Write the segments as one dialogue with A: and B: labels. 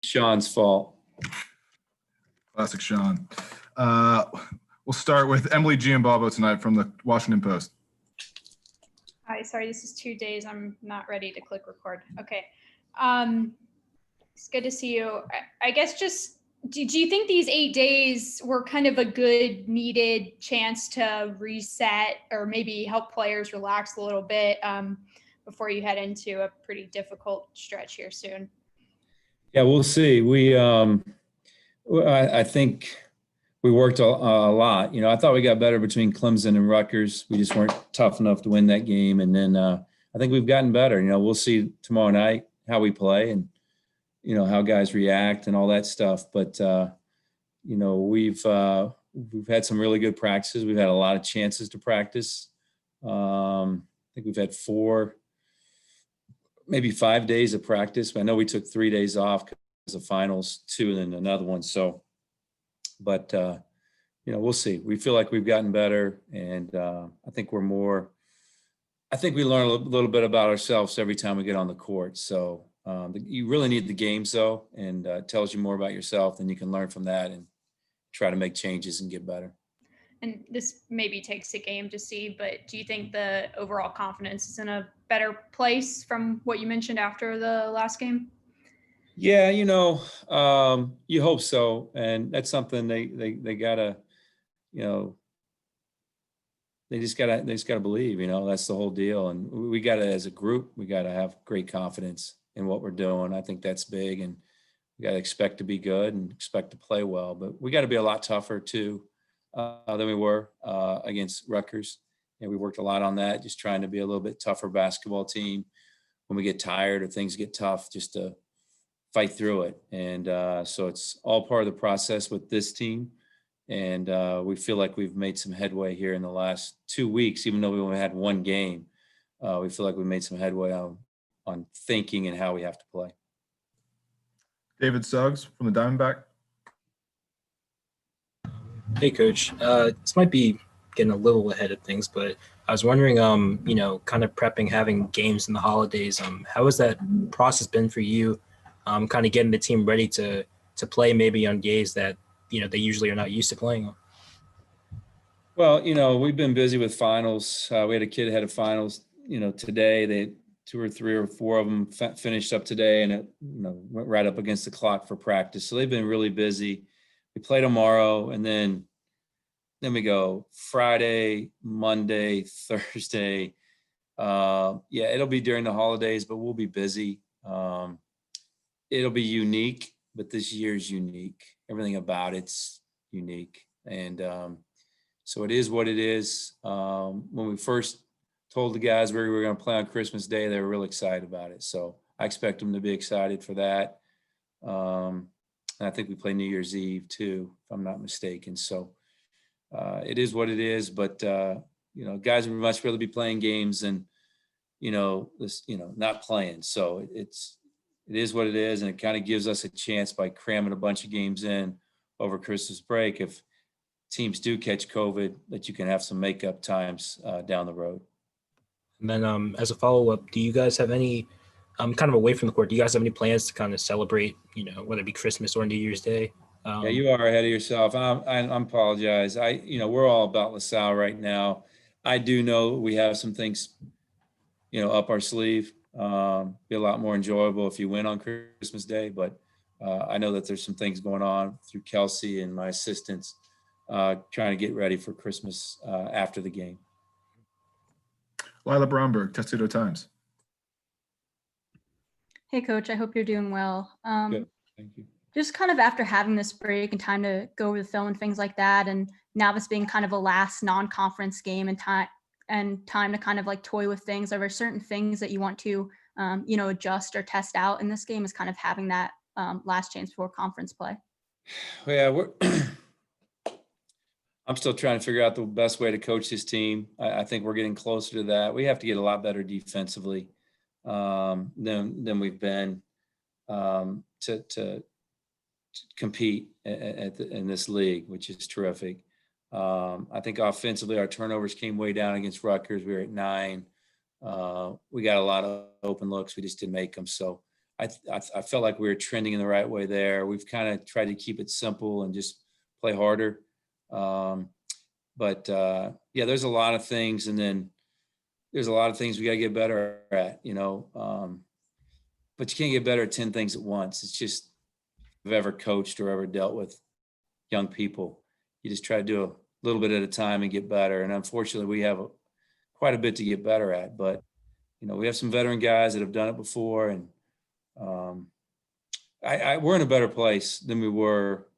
A: Sean's fault.
B: Classic Sean. We'll start with Emily Giambabo tonight from the Washington Post.
C: Hi, sorry, this is 2 days. I'm not ready to click record. Okay. It's good to see you. I guess just, do you think these 8 days were kind of a good needed chance to reset or maybe help players relax a little bit before you head into a pretty difficult stretch here soon?
A: Yeah, we'll see. I think we worked a lot. I thought we got better between Clemson and Rutgers. We just weren't tough enough to win that game. And then I think we've gotten better. We'll see tomorrow night how we play and, how guys react and all that stuff. But, we've had some really good practices. We've had a lot of chances to practice. I think we've had 4, maybe 5 days of practice. I know we took 3 days off because of finals, 2 and then another one. So, but, we'll see. We feel like we've gotten better, and I think we learn a little bit about ourselves every time we get on the court. So you really need the games, though, and it tells you more about yourself, and you can learn from that and try to make changes and get better.
C: And this maybe takes a game to see, but do you think the overall confidence is in a better place from what you mentioned after the last game?
A: Yeah, you hope so. And that's something they gotta, they just gotta believe, that's the whole deal. And we gotta, as a group, we gotta have great confidence in what we're doing. I think that's big, and we gotta expect to be good and expect to play well, but we gotta be a lot tougher too than we were against Rutgers. And we worked a lot on that, just trying to be a little bit tougher basketball team when we get tired or things get tough, just to fight through it. And so it's all part of the process with this team. And we feel like we've made some headway here in the last 2 weeks, even though we only had 1 game. We feel like we made some headway on thinking and how we have to play.
B: David Suggs from the Diamondback.
D: Hey, Coach. This might be getting a little ahead of things, but I was wondering, kind of prepping, having games in the holidays. How has that process been for you? Kind of getting the team ready to play maybe on days that, they usually are not used to playing on?
A: Well, we've been busy with finals. We had a kid ahead of finals, today. They 2 or 3 or 4 of them finished up today, and it, went right up against the clock for practice. So they've been really busy. We play tomorrow, and then we go Friday, Monday, Thursday. It'll be during the holidays, but we'll be busy. It'll be unique, but this year's unique. Everything about it's unique. And so it is what it is. When we first told the guys we were going to play on Christmas Day, they were really excited about it. So I expect them to be excited for that. And I think we play New Year's Eve too, if I'm not mistaken. So it is what it is. But, guys would much rather be playing games than, not playing. So it is what it is. And it kind of gives us a chance by cramming a bunch of games in over Christmas break. If teams do catch COVID, that you can have some makeup times down the road.
D: And then as a follow-up, do you guys have any kind of away from the court, do you guys have any plans to kind of celebrate, whether it be Christmas or New Year's Day?
A: Yeah, you are ahead of yourself. I apologize. We're all about LaSalle right now. I do know we have some things, up our sleeve. Be a lot more enjoyable if you win on Christmas Day, but I know that there's some things going on through Kelsey and my assistants trying to get ready for Christmas after the game.
B: Lila Bromberg, Testudo Times.
E: Hey, Coach. I hope you're doing well.
A: Good. Thank you.
E: Just kind of after having this break and time to go over the film and things like that, and now this being kind of a last non-conference game and time to kind of like toy with things, are there certain things that you want to, adjust or test out in this game as kind of having that last chance before conference play?
A: Yeah, I'm still trying to figure out the best way to coach this team. I think we're getting closer to that. We have to get a lot better defensively than we've been to compete in this league, which is terrific. I think offensively, our turnovers came way down against Rutgers. We were at 9. We got a lot of open looks. We just didn't make them. So I felt like we were trending in the right way there. We've kind of tried to keep it simple and just play harder. But yeah, there's a lot of things, and then there's a lot of things we got to get better at, but you can't get better at 10 things at once. It's just, if you've ever coached or ever dealt with young people, you just try to do a little bit at a time and get better. And unfortunately, we have quite a bit to get better at, but we have some veteran guys that have done it before, and we're in a better place than we were.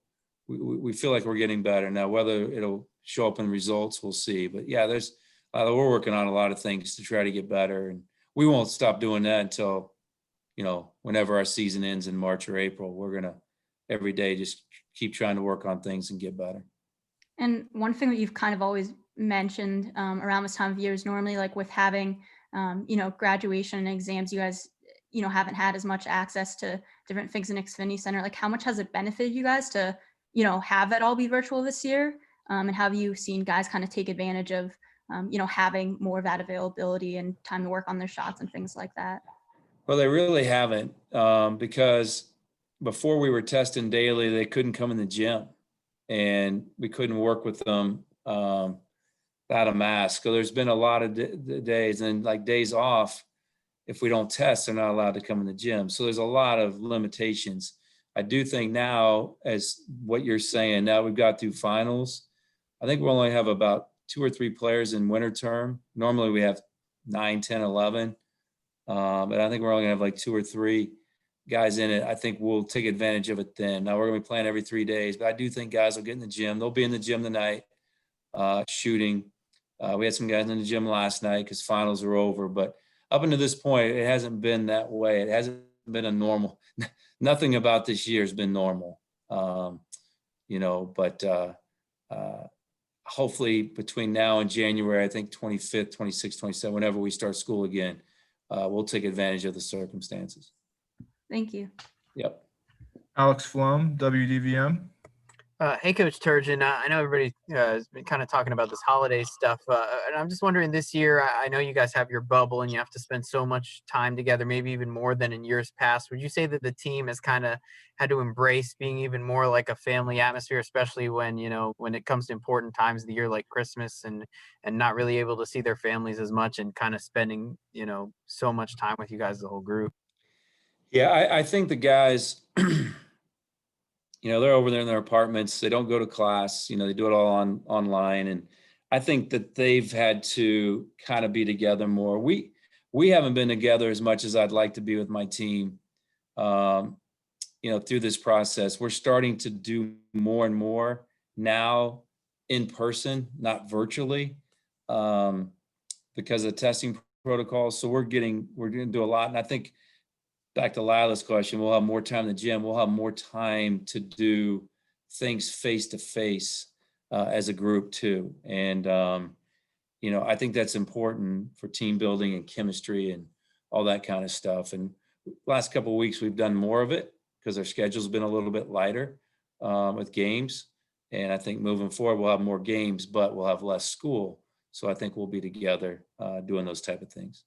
A: We feel like we're getting better now. Whether it'll show up in results, we'll see. But yeah, we're working on a lot of things to try to get better, and we won't stop doing that until whenever our season ends in March or April. We're gonna every day just keep trying to work on things and get better.
E: And one thing that you've kind of always mentioned around this time of year is normally like with having, graduation and exams, you guys, haven't had as much access to different things in Xfinity Center. Like, how much has it benefited you guys to, have that all be virtual this year? And have you seen guys kind of take advantage of, having more of that availability and time to work on their shots and things like that?
A: Well, they really haven't, because before we were testing daily, they couldn't come in the gym, and we couldn't work with them without a mask. So there's been a lot of days, and like days off, if we don't test, they're not allowed to come in the gym. So there's a lot of limitations. I do think now, as what you're saying, now we've got through finals, I think we'll only have about 2 or 3 players in winter term. Normally we have 9, 10, 11. But I think we're only gonna have like 2 or 3 guys in it. I think we'll take advantage of it then. Now we're gonna be playing every 3 days, but I do think guys will get in the gym. They'll be in the gym tonight, shooting. We had some guys in the gym last night because finals are over, but up until this point, it hasn't been that way. It hasn't been a normal. Nothing about this year has been normal, but hopefully between now and January, I think 25th, 26th, 27th, whenever we start school again, we'll take advantage of the circumstances.
E: Thank you.
A: Yep.
B: Alex Flum, WDVM.
F: Hey, Coach Turgeon. I know everybody has been kind of talking about this holiday stuff, and I'm just wondering this year, I know you guys have your bubble and you have to spend so much time together, maybe even more than in years past. Would you say that the team has kind of had to embrace being even more like a family atmosphere, especially when it comes to important times of the year like Christmas and not really able to see their families as much and kind of spending, so much time with you guys, the whole group?
A: Yeah, I think the guys, they're over there in their apartments. They don't go to class. They do it all online. And I think that they've had to kind of be together more. We haven't been together as much as I'd like to be with my team, through this process. We're starting to do more and more now in person, not virtually, because of testing protocols. So we're going to do a lot. And I think, back to Lila's question, we'll have more time in the gym. We'll have more time to do things face to face as a group too. And, I think that's important for team building and chemistry and all that kind of stuff. And last couple of weeks, we've done more of it because our schedule's been a little bit lighter with games. And I think moving forward, we'll have more games, but we'll have less school. So I think we'll be together doing those type of things.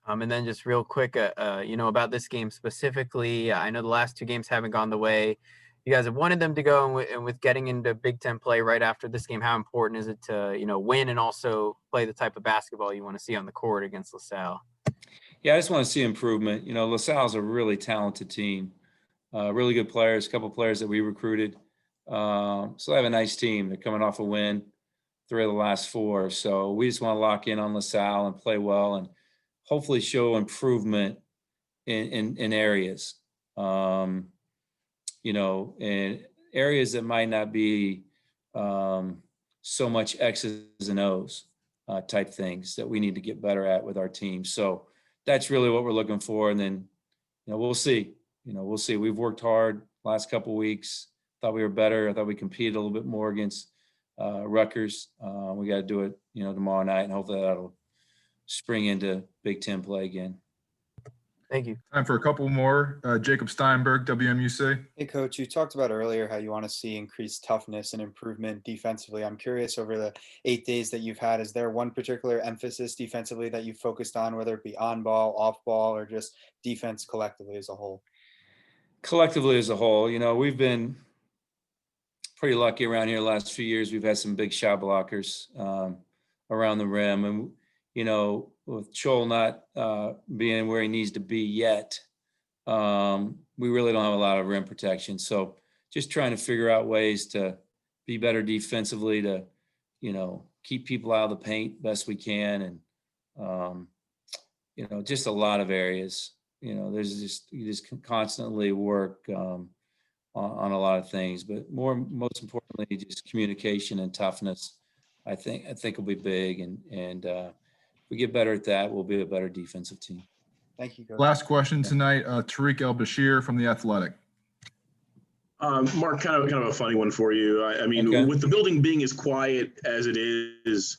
F: And then just real quick, about this game specifically, I know the last 2 games haven't gone the way you guys have wanted them to go, and with getting into Big Ten play right after this game, how important is it to, win and also play the type of basketball you want to see on the court against LaSalle?
A: Yeah, I just want to see improvement. LaSalle's a really talented team, really good players, a couple of players that we recruited. So they have a nice team. They're coming off a win, 3 of the last 4. So we just want to lock in on LaSalle and play well and hopefully show improvement in areas, in areas that might not be so much X's and O's type things that we need to get better at with our team. So that's really what we're looking for. And then, we'll see. We'll see. We've worked hard last couple of weeks. Thought we were better. I thought we competed a little bit more against Rutgers. We got to do it, tomorrow night, and hopefully that'll spring into Big Ten play again.
F: Thank you.
B: Time for a couple more. Jacob Steinberg, WMUC.
G: Hey, Coach, you talked about earlier how you want to see increased toughness and improvement defensively. I'm curious, over the 8 days that you've had, is there one particular emphasis defensively that you focused on, whether it be on ball, off ball, or just defense collectively as a whole?
A: collectively as a whole, we've been pretty lucky around here the last few years. We've had some big shot blockers around the rim. And, with Chol not being where he needs to be yet, we really don't have a lot of rim protection. So just trying to figure out ways to be better defensively to, keep people out of the paint best we can. And, just a lot of areas, you just constantly work on a lot of things, but most importantly, just communication and toughness. I think will be big. And if we get better at that, we'll be a better defensive team.
G: Thank you, Coach.
B: Last question tonight, Tariq El-Bashir from The Athletic.
H: Mark, kind of a funny one for you. I mean,
A: Okay.
H: with the building being as quiet as it is,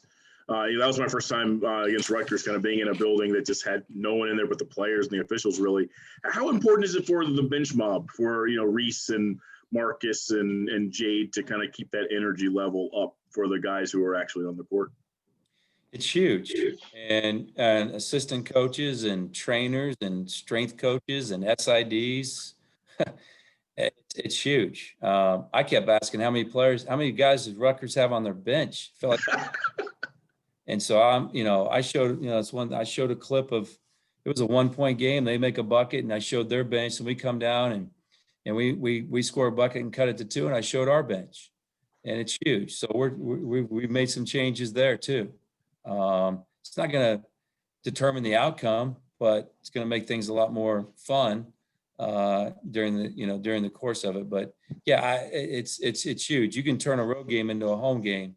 H: that was my first time against Rutgers, kind of being in a building that just had no one in there but the players and the officials, really. How important is it for the bench mob, for, Reese and Marcus and Jade to kind of keep that energy level up for the guys who are actually on the court?
A: It's huge. And assistant coaches and trainers and strength coaches and SIDs, it's huge. I kept asking how many guys does Rutgers have on their bench? I feel like and so I showed, I showed a clip of, it was a 1-point game. They make a bucket and I showed their bench, and we come down and we score a bucket and cut it to 2, and I showed our bench, and it's huge. So we've made some changes there too. It's not going to determine the outcome, but it's going to make things a lot more fun during the course of it. But yeah, it's huge. You can turn a road game into a home game,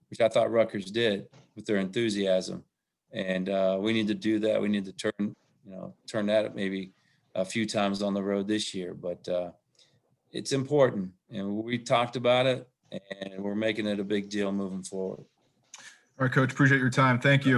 A: which I thought Rutgers did with their enthusiasm. And we need to do that. We need to turn that maybe a few times on the road this year. But it's important, and we talked about it, and we're making it a big deal moving forward.
B: All right, Coach, appreciate your time. Thank you.